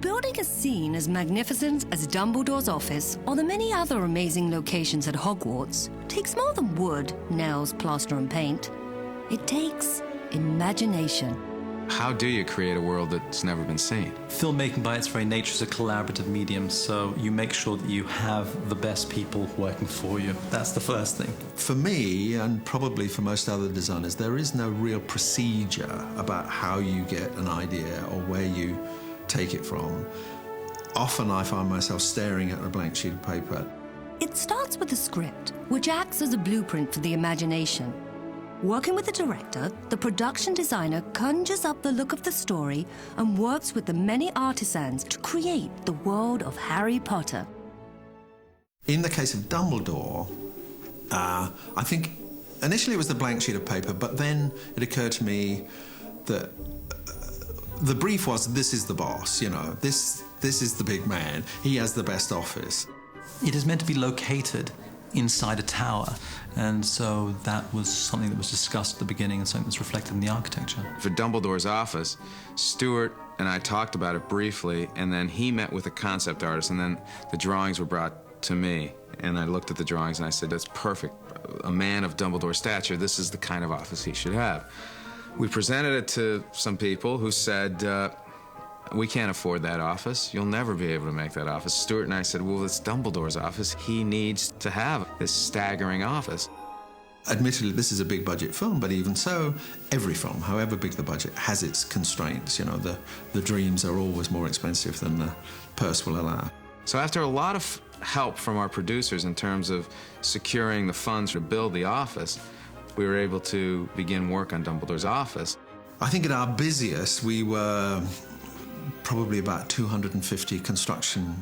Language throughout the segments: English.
Building a scene as magnificent as Dumbledore's office or the many other amazing locations at Hogwarts takes more than wood, nails, plaster and paint. It takes imagination. How do you create a world that's never been seen? Filmmaking by its very nature is a collaborative medium, so you make sure that you have the best people working for you. That's the first thing. For me, and probably for most other designers, there is no real procedure about how you get an idea or where you take it from. Often I find myself staring at a blank sheet of paper. It starts with the script, which acts as a blueprint for the imagination. Working with the director, the production designer conjures up the look of the story and works with the many artisans to create the world of Harry Potter. In the case of Dumbledore, I think initially it was the blank sheet of paper, but then it occurred to me that the brief was, this is the boss, you know, this is the big man, he has the best office. It is meant to be located inside a tower, and so that was something that was discussed at the beginning and something that's reflected in the architecture. For Dumbledore's office, Stuart and I talked about it briefly, and then he met with a concept artist, and then the drawings were brought to me, and I looked at the drawings and I said, that's perfect. A man of Dumbledore's stature, this is the kind of office he should have. We presented it to some people who said, we can't afford that office. You'll never be able to make that office. Stuart and I said, well, it's Dumbledore's office. He needs to have this staggering office. Admittedly, this is a big budget film, but even so, every film, however big the budget, has its constraints. You know, the dreams are always more expensive than the purse will allow. So after a lot of help from our producers in terms of securing the funds to build the office, we were able to begin work on Dumbledore's office. I think at our busiest, we were probably about 250 construction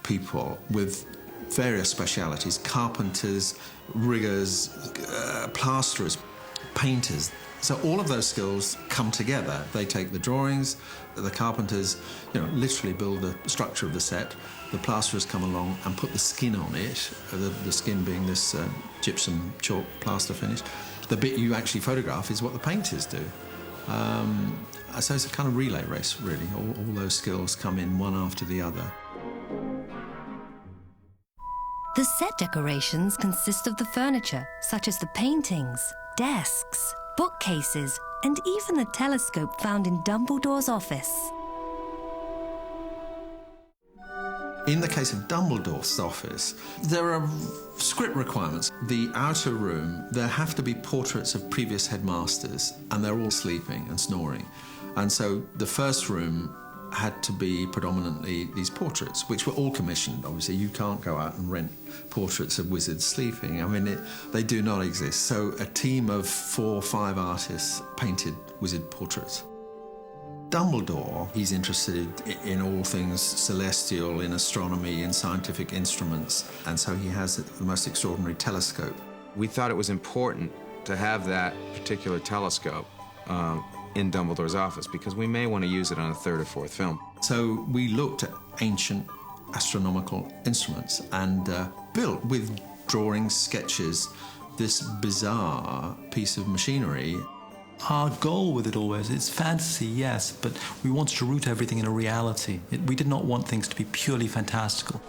people with various specialities: carpenters, riggers, plasterers, painters. So all of those skills come together. They take the drawings, the carpenters, you know, literally build the structure of the set. The plasterers come along and put the skin on it, the skin being this gypsum chalk plaster finish. The bit you actually photograph is what the painters do. So it's a kind of relay race, really. All those skills come in one after the other. The set decorations consist of the furniture, such as the paintings, desks, bookcases, and even the telescope found in Dumbledore's office. In the case of Dumbledore's office, there are script requirements. The outer room, there have to be portraits of previous headmasters, and they're all sleeping and snoring. And so the first room had to be predominantly these portraits, which were all commissioned. Obviously, you can't go out and rent portraits of wizards sleeping. I mean, they do not exist. So a team of 4 or 5 artists painted wizard portraits. Dumbledore, he's interested in all things celestial, in astronomy, in scientific instruments, and so he has the most extraordinary telescope. We thought it was important to have that particular telescope in Dumbledore's office because we may want to use it on a 3rd or 4th film. So we looked at ancient astronomical instruments and built, with drawings, sketches, this bizarre piece of machinery. Our goal with it always is fantasy, yes, but we wanted to root everything in a reality. We did not want things to be purely fantastical.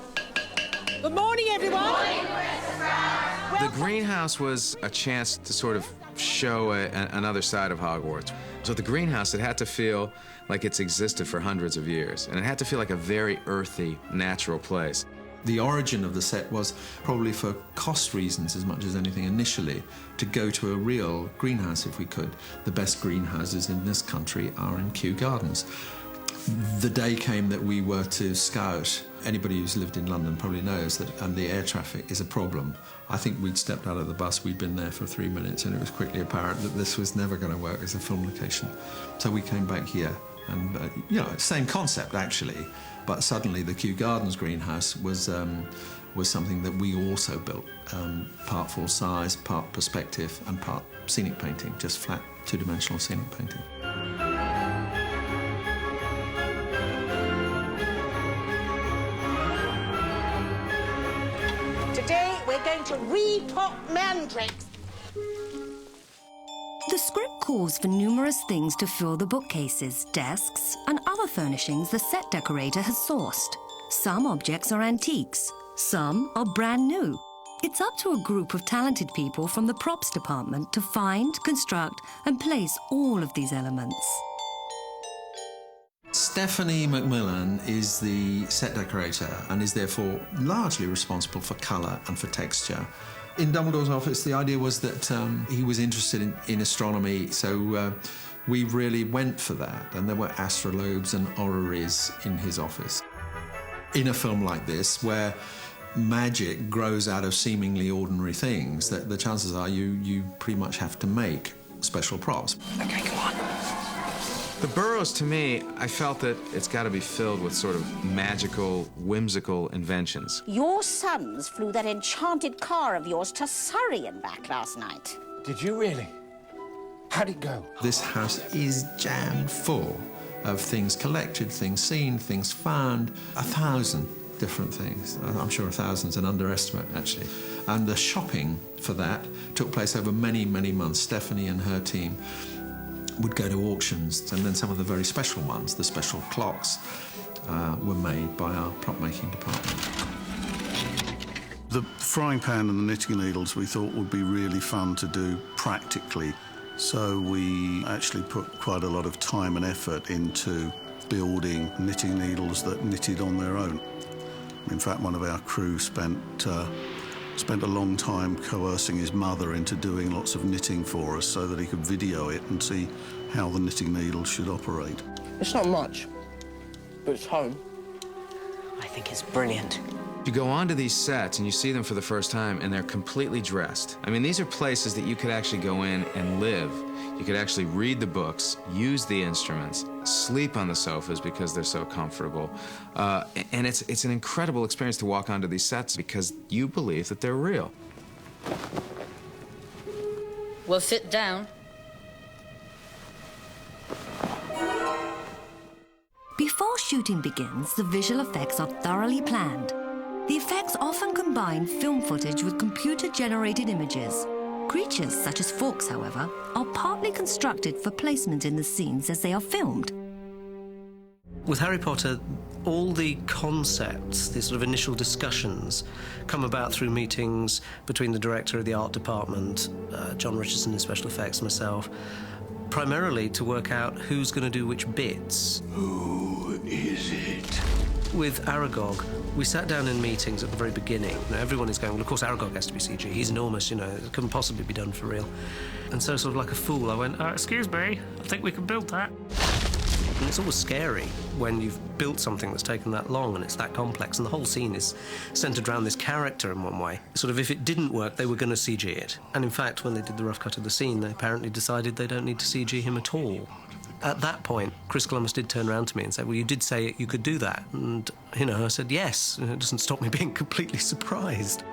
Good morning, everyone. Good morning, The greenhouse was a chance to sort of show another side of Hogwarts. So the greenhouse, it had to feel like it's existed for hundreds of years, and it had to feel like a very earthy, natural place. The origin of the set was probably for cost reasons as much as anything initially, to go to a real greenhouse if we could. The best greenhouses in this country are in Kew Gardens. The day came that we were to scout. Anybody who's lived in London probably knows that, and the air traffic is a problem. I think we'd stepped out of the bus, we'd been there for 3 minutes, and it was quickly apparent that this was never going to work as a film location. So we came back here, and, you know, same concept actually, but suddenly the Kew Gardens greenhouse was something that we also built, part full size, part perspective, and part scenic painting, just flat, 2-dimensional scenic painting. Today we're going to repot mandrakes. The script calls for numerous things to fill the bookcases, desks, and other furnishings the set decorator has sourced. Some objects are antiques, some are brand new. It's up to a group of talented people from the props department to find, construct, and place all of these elements. Stephanie McMillan is the set decorator and is therefore largely responsible for colour and for texture. In Dumbledore's office, the idea was that he was interested in astronomy, so we really went for that, and there were astrolabes and orreries in his office. In a film like this, where magic grows out of seemingly ordinary things, that the chances are you pretty much have to make special props. OK, come on. The burrows, to me, I felt that it's got to be filled with sort of magical, whimsical inventions. Your sons flew that enchanted car of yours to Surrey and back last night. Did you really? How'd it go? This house is jam full of things collected, things seen, things found, 1,000 different things. I'm sure 1,000's an underestimate, actually. And the shopping for that took place over many, many months. Stephanie and her team would go to auctions, and then some of the very special ones, the special clocks, were made by our prop-making department. The frying pan and the knitting needles we thought would be really fun to do practically, so we actually put quite a lot of time and effort into building knitting needles that knitted on their own. In fact, one of our crew spent a long time coercing his mother into doing lots of knitting for us so that he could video it and see how the knitting needle should operate. It's not much, but it's home. I think it's brilliant. You go onto these sets and you see them for the first time and they're completely dressed. I mean, these are places that you could actually go in and live. You could actually read the books, use the instruments, sleep on the sofas because they're so comfortable. And it's an incredible experience to walk onto these sets because you believe that they're real. Well, sit down. Before shooting begins, the visual effects are thoroughly planned. The effects often combine film footage with computer-generated images. Creatures, such as forks, however, are partly constructed for placement in the scenes as they are filmed. With Harry Potter, all the concepts, the sort of initial discussions, come about through meetings between the director of the art department, John Richardson in special effects, myself, primarily to work out who's going to do which bits. Who is it? With Aragog, we sat down in meetings at the very beginning. You know, everyone is going, well, of course, Aragog has to be CG. He's enormous, you know, it couldn't possibly be done for real. And so, sort of like a fool, I went, excuse me, I think we can build that. And it's always scary when you've built something that's taken that long and it's that complex, and the whole scene is centred around this character in one way. Sort of, if it didn't work, they were going to CG it. And in fact, when they did the rough cut of the scene, they apparently decided they don't need to CG him at all. At that point, Chris Columbus did turn around to me and say, well, you did say you could do that. And, you know, I said, yes. And it doesn't stop me being completely surprised.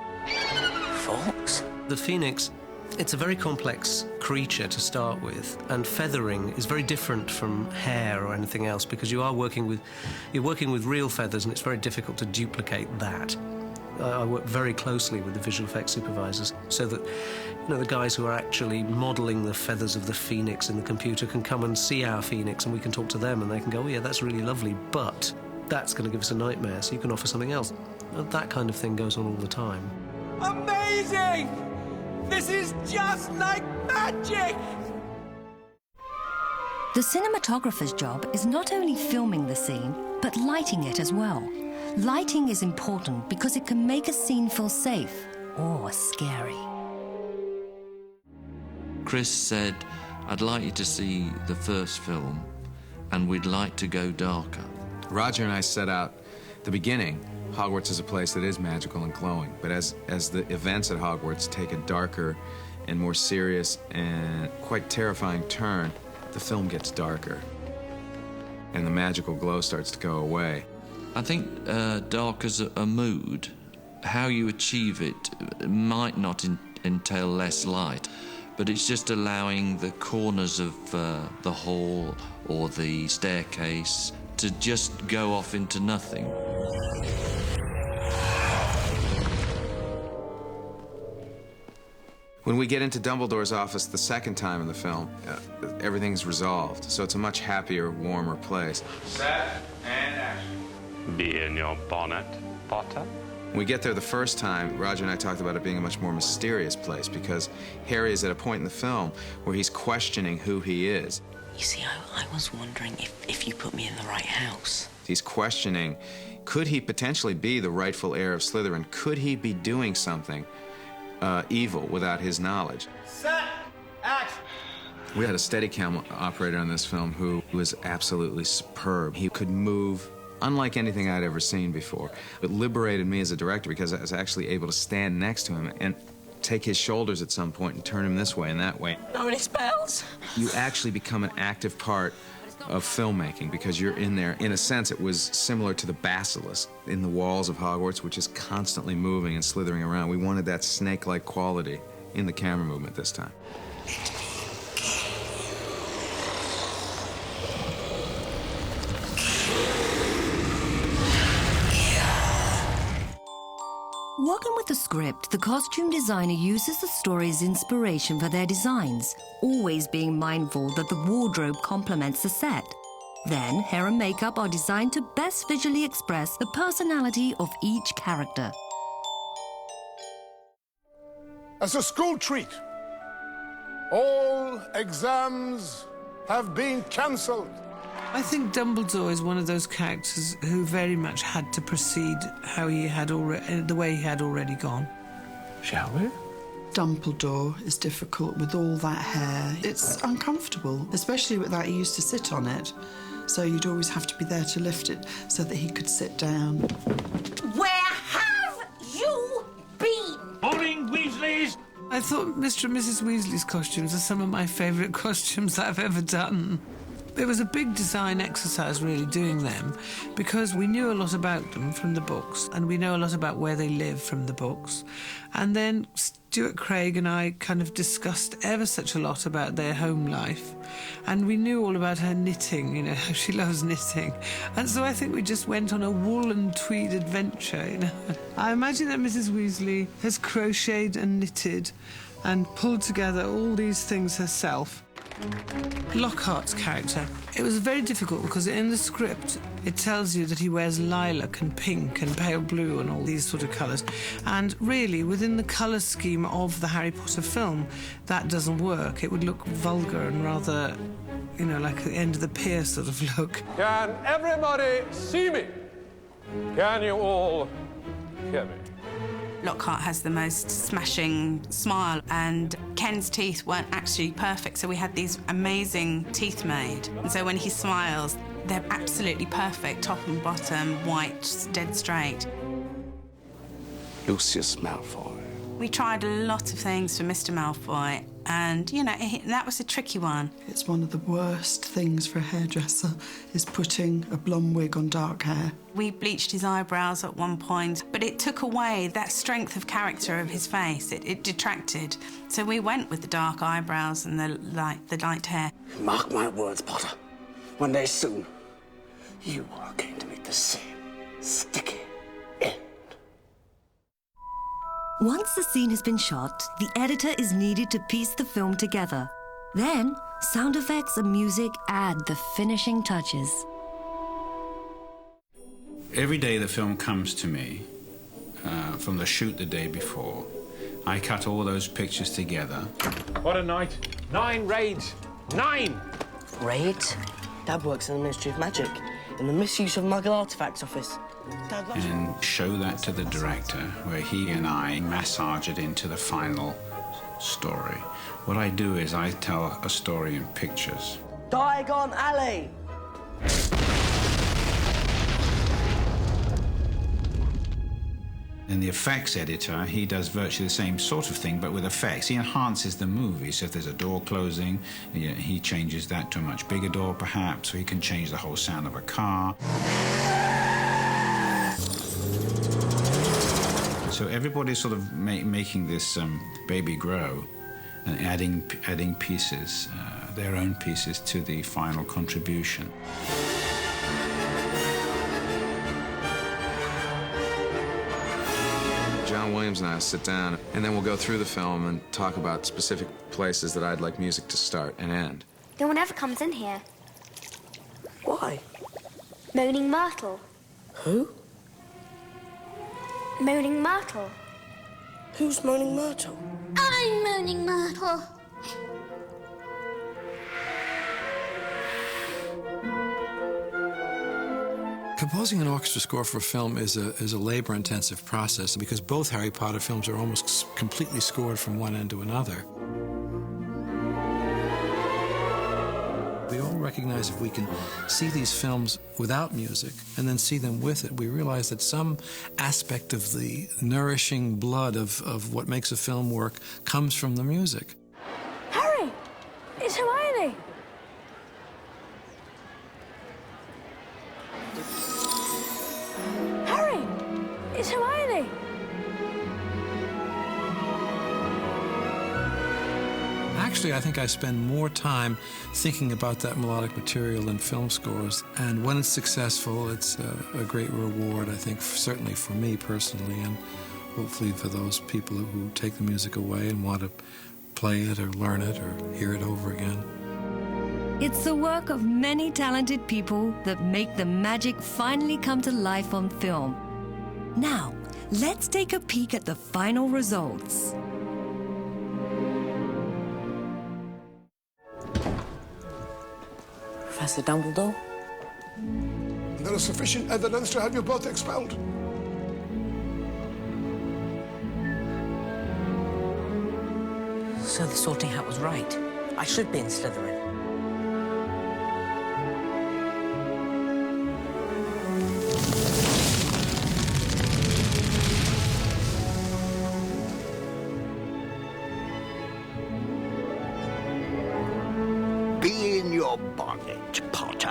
Forks? The Phoenix, it's a very complex creature to start with, and feathering is very different from hair or anything else because you're working with real feathers, and it's very difficult to duplicate that. I work very closely with the visual effects supervisors so that, you know, the guys who are actually modelling the feathers of the Phoenix in the computer can come and see our Phoenix, and we can talk to them and they can go, oh yeah, that's really lovely, but that's going to give us a nightmare, so you can offer something else. That kind of thing goes on all the time. Amazing! This is just like magic! The cinematographer's job is not only filming the scene, but lighting it as well. Lighting is important because it can make a scene feel safe or scary. Chris said, I'd like you to see the first film, and we'd like to go darker. Roger and I set out at the beginning. Hogwarts is a place that is magical and glowing, but as the events at Hogwarts take a darker and more serious and quite terrifying turn, the film gets darker, and the magical glow starts to go away. I think dark as a mood, how you achieve it might not entail less light, but it's just allowing the corners of the hall or the staircase to just go off into nothing. When we get into Dumbledore's office the second time in the film, everything's resolved, so it's a much happier, warmer place. Set and action. Be in your bonnet, Potter. When we get there the first time, Roger and I talked about it being a much more mysterious place because Harry is at a point in the film where he's questioning who he is. You see, I was wondering if you put me in the right house. He's questioning, could he potentially be the rightful heir of Slytherin? Could he be doing something evil without his knowledge? Set, action. We had a Steadicam operator on this film who was absolutely superb. He could move unlike anything I'd ever seen before. It liberated me as a director because I was actually able to stand next to him and take his shoulders at some point and turn him this way and that way. Know any spells? You actually become an active part of filmmaking because you're in there. In a sense, it was similar to the basilisk in the walls of Hogwarts, which is constantly moving and slithering around. We wanted that snake-like quality in the camera movement this time. Working with the script, the costume designer uses the story as inspiration for their designs, always being mindful that the wardrobe complements the set. Then, hair and makeup are designed to best visually express the personality of each character. As a school treat, all exams have been cancelled. I think Dumbledore is one of those characters who very much had to proceed how he had the way he had already gone. Shall we? Dumbledore is difficult with all that hair. It's uncomfortable, especially with that he used to sit on it. So you'd always have to be there to lift it so that he could sit down. Where have you been? Morning, Weasleys! I thought Mr. and Mrs. Weasley's costumes are some of my favourite costumes that I've ever done. It was a big design exercise, really, doing them, because we knew a lot about them from the books, and we know a lot about where they live from the books. And then Stuart Craig and I kind of discussed ever such a lot about their home life, and we knew all about her knitting, you know, how she loves knitting. And so I think we just went on a wool and tweed adventure, you know. I imagine that Mrs. Weasley has crocheted and knitted and pulled together all these things herself. Lockhart's character. It was very difficult because in the script it tells you that he wears lilac and pink and pale blue and all these sort of colours. And really, within the colour scheme of the Harry Potter film, that doesn't work. It would look vulgar and rather, you know, like the end of the pier sort of look. Can everybody see me? Can you all hear me? Lockhart has the most smashing smile, and Ken's teeth weren't actually perfect, so we had these amazing teeth made. And so when he smiles, they're absolutely perfect, top and bottom, white, dead straight. Lucius Malfoy. We tried a lot of things for Mr. Malfoy, and, you know, that was a tricky one. It's one of the worst things for a hairdresser, is putting a blonde wig on dark hair. We bleached his eyebrows at one point, but it took away that strength of character of his face. It detracted. So we went with the dark eyebrows and the light hair. Mark my words, Potter. One day soon, you are going to make the same sticky end. Once the scene has been shot, the editor is needed to piece the film together. Then, sound effects and music add the finishing touches. Every day the film comes to me, from the shoot the day before, I cut all those pictures together. What a night. 9 raids. 9! Raids? Dad works in the Ministry of Magic, in the Misuse of Muggle Artifacts office. And show that to the director, where he and I massage it into the final story. What I do is I tell a story in pictures. Diagon Alley! And the effects editor, he does virtually the same sort of thing, but with effects. He enhances the movie. So if there's a door closing, he changes that to a much bigger door, perhaps, or he can change the whole sound of a car. So everybody's sort of making this baby grow and adding pieces, their own pieces, to the final contribution. John John Williams and I will sit down, and then we'll go through the film and talk about specific places that I'd like music to start and end. No one ever comes in here. Why? Moaning Myrtle. Who? Moaning Myrtle. Who's Moaning Myrtle? I'm Moaning Myrtle. Composing an orchestra score for a film is a labor-intensive process because both Harry Potter films are almost completely scored from one end to another. We all recognize if we can see these films without music and then see them with it, we realize that some aspect of the nourishing blood of what makes a film work comes from the music. Harry! It's Hermione! Harry! It's Hermione! Actually, I think I spend more time thinking about that melodic material in film scores, and when it's successful, it's a great reward, I think, certainly for me personally, and hopefully for those people who take the music away and want to play it or learn it or hear it over again. It's the work of many talented people that make the magic finally come to life on film. Now, let's take a peek at the final results. Professor Dumbledore? There is sufficient evidence to have you both expelled. So the Sorting Hat was right. I should be in Slytherin. Be in your bonnet, Potter.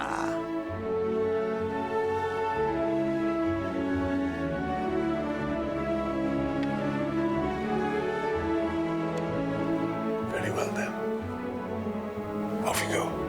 Very well, then. Off you go.